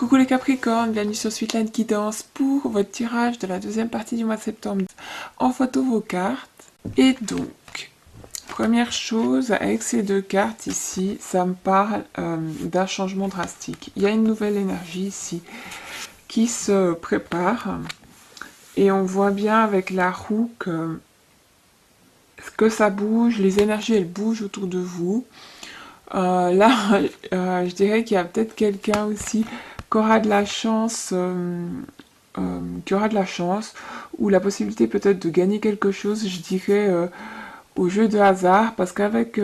Coucou les Capricornes, bienvenue sur Sweetline Guidance pour votre tirage de la deuxième partie du mois de septembre. En photo vos cartes. Et donc, première chose, avec ces deux cartes ici, ça me parle d'un changement drastique. Il y a une nouvelle énergie ici qui se prépare. Et on voit bien avec la roue que ça bouge, les énergies elles bougent autour de vous. Là, je dirais qu'il y a peut-être quelqu'un aussi qui aura de la chance, ou la possibilité peut-être de gagner quelque chose, je dirais, au jeu de hasard, parce qu'avec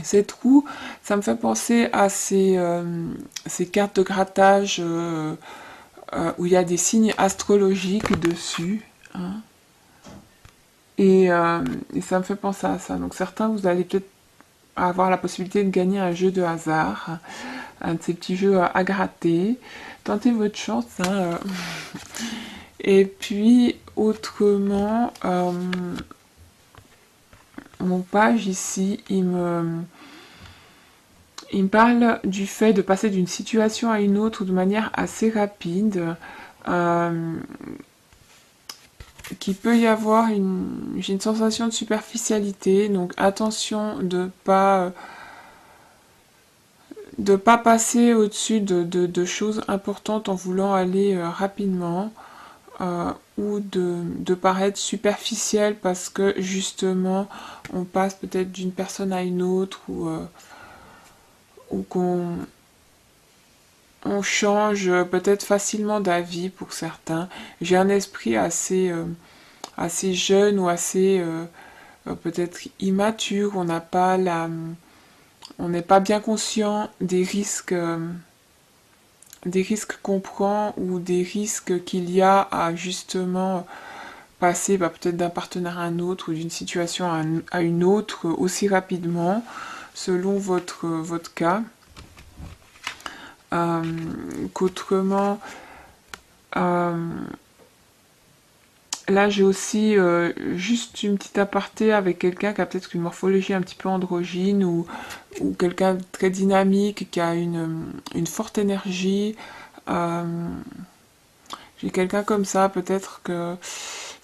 cette roue, ça me fait penser à ces cartes de grattage où il y a des signes astrologiques dessus, hein. Et ça me fait penser à ça. Donc certains, vous allez peut-être avoir la possibilité de gagner un jeu de hasard, un de ces petits jeux à gratter. Tentez votre chance, hein. Et puis, autrement, mon page ici, il me parle du fait de passer d'une situation à une autre de manière assez rapide. Qu'il peut y avoir j'ai une sensation de superficialité, donc attention de pas passer au-dessus de choses importantes en voulant aller rapidement, ou de paraître superficiel parce que justement on passe peut-être d'une personne à une autre, ou qu'on change peut-être facilement d'avis pour certains. J'ai un esprit assez jeune ou assez peut-être immature. On n'est pas bien conscient des risques qu'on prend, ou des risques qu'il y a à justement passer peut-être d'un partenaire à un autre ou d'une situation à une autre aussi rapidement selon votre cas, qu'autrement. Là, j'ai aussi juste une petite aparté avec quelqu'un qui a peut-être une morphologie un petit peu androgyne, ou quelqu'un de très dynamique, qui a une forte énergie. J'ai quelqu'un comme ça, peut-être que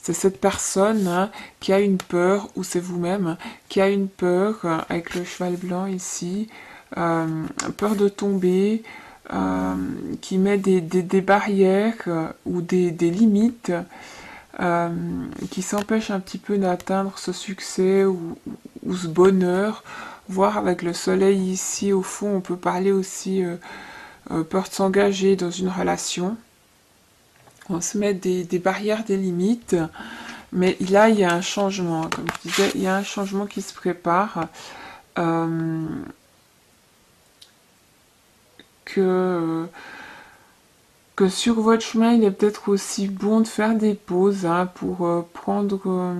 c'est cette personne, hein, qui a une peur, ou c'est vous-même, qui a une peur, avec le cheval blanc ici, peur de tomber, qui met des barrières, ou des limites, qui s'empêche un petit peu d'atteindre ce succès, ou ce bonheur. Voire avec le soleil ici, au fond, on peut parler aussi peur de s'engager dans une relation. On se met des barrières, des limites. Mais là, il y a un changement. Comme je disais, il y a un changement qui se prépare. Que sur votre chemin, il est peut-être aussi bon de faire des pauses, hein, pour prendre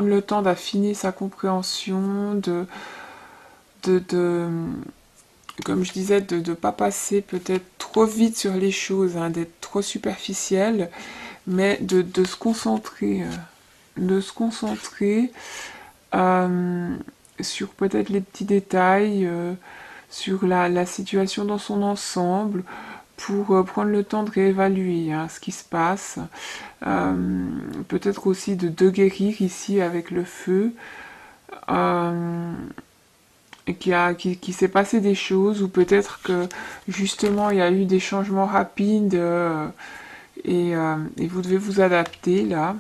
le temps d'affiner sa compréhension, comme je disais, de ne pas passer peut-être trop vite sur les choses, hein, d'être trop superficiel, mais de se concentrer, sur peut-être les petits détails, sur la situation dans son ensemble, pour prendre le temps de réévaluer, hein, ce qui se passe. Peut-être aussi de guérir ici avec le feu, qui s'est passé des choses, ou peut-être que justement il y a eu des changements rapides, et vous devez vous adapter là.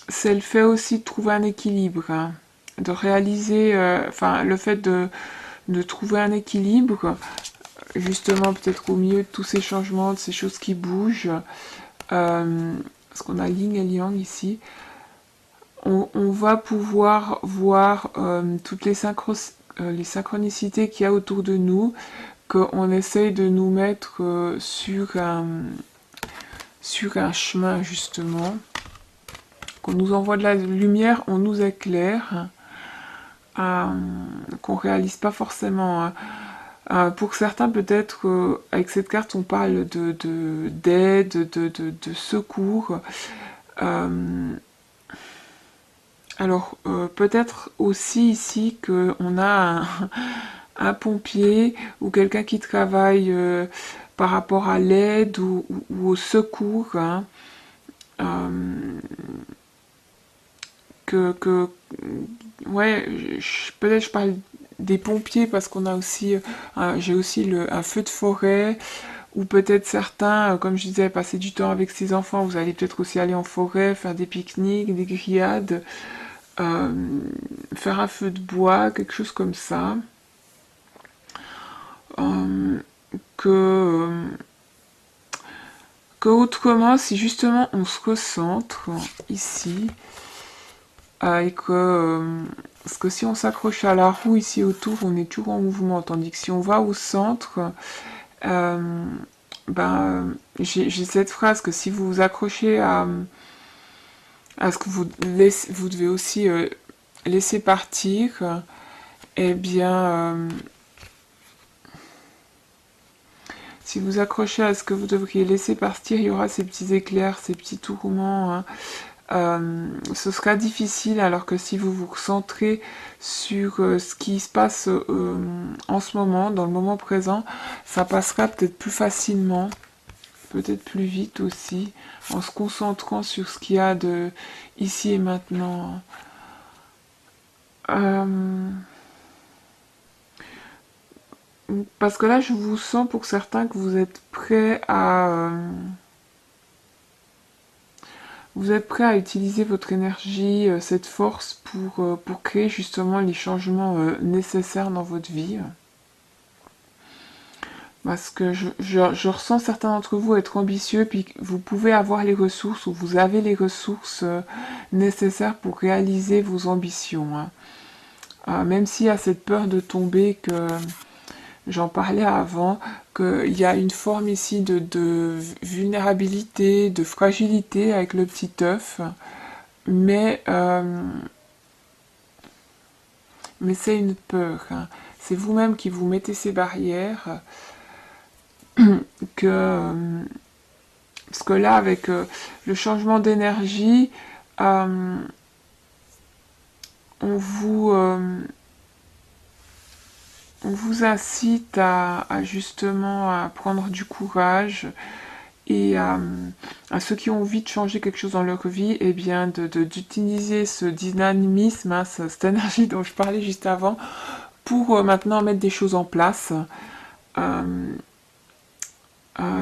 C'est le fait aussi de trouver un équilibre, hein, de réaliser, le fait de trouver un équilibre, justement peut-être au milieu de tous ces changements, de ces choses qui bougent, parce qu'on a Yin et Yang ici. On va pouvoir voir toutes les synchronicités qu'il y a autour de nous, qu'on essaye de nous mettre sur un chemin, justement, qu'on nous envoie de la lumière, on nous éclaire, qu'on réalise pas forcément, hein. Pour certains, peut-être, avec cette carte, on parle d'aide, de secours. Alors, peut-être aussi ici qu'on a un pompier ou quelqu'un qui travaille par rapport à l'aide ou au secours, hein, euh, que ouais, peut-être je parle des pompiers parce qu'on a aussi, j'ai aussi un feu de forêt, ou peut-être certains, comme je disais, passer du temps avec ses enfants, vous allez peut-être aussi aller en forêt, faire des pique-niques, des grillades, euh, faire un feu de bois, quelque chose comme ça. Euh, que, euh, que autrement, si justement on se recentre ici, et que, parce que si on s'accroche à la roue ici autour, on est toujours en mouvement, tandis que si on va au centre, euh, j'ai cette phrase que si vous vous accrochez à ce que vous devez aussi laisser partir, eh bien, si vous accrochez à ce que vous devriez laisser partir, il y aura ces petits éclairs, ces petits tourments, hein. Ce sera difficile, alors que si vous vous concentrez sur ce qui se passe en ce moment, dans le moment présent, ça passera peut-être plus facilement, peut-être plus vite aussi, en se concentrant sur ce qu'il y a de ici et maintenant. Euh, parce que là, je vous sens pour certains que vous êtes prêt à utiliser votre énergie, cette force pour créer justement les changements nécessaires dans votre vie. Parce que je ressens certains d'entre vous être ambitieux, puis vous pouvez avoir les ressources, ou vous avez les ressources nécessaires pour réaliser vos ambitions, hein. Même s'il y a cette peur de tomber que j'en parlais avant, qu'il y a une forme ici de vulnérabilité, de fragilité avec le petit œuf, mais, euh, mais c'est une peur, hein. C'est vous-même qui vous mettez ces barrières, que, parce que là, avec le changement d'énergie, euh, on vous, euh, on vous incite à justement à prendre du courage et à ceux qui ont envie de changer quelque chose dans leur vie, eh bien d'utiliser ce dynamisme, hein, cette énergie dont je parlais juste avant, pour maintenant mettre des choses en place, euh,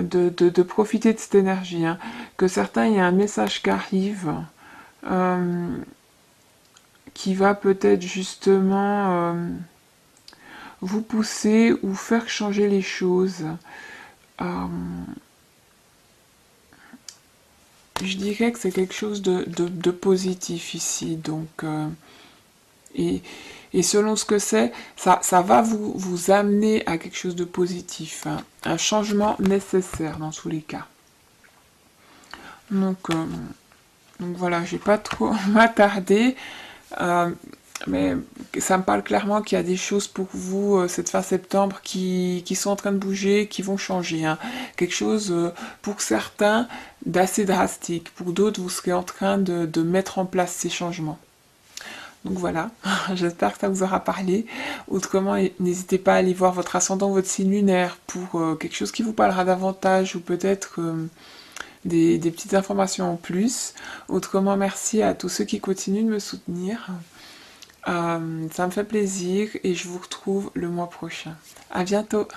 de profiter de cette énergie, hein. Que certains, il y a un message qui arrive, euh, qui va peut-être justement vous pousser ou faire changer les choses. Euh, je dirais que c'est quelque chose de positif ici. Donc, et, et selon ce que c'est, ça va vous amener à quelque chose de positif, hein. Un changement nécessaire dans tous les cas. Donc voilà, j'ai pas trop m'attarder. Euh, mais ça me parle clairement qu'il y a des choses pour vous cette fin septembre qui sont en train de bouger, qui vont changer, hein. Quelque chose pour certains d'assez drastique. Pour d'autres, vous serez en train de mettre en place ces changements. Donc voilà, j'espère que ça vous aura parlé. Autrement, n'hésitez pas à aller voir votre ascendant, votre signe lunaire pour quelque chose qui vous parlera davantage ou peut-être des petites informations en plus. Autrement, merci à tous ceux qui continuent de me soutenir. Ça me fait plaisir et je vous retrouve le mois prochain. À bientôt!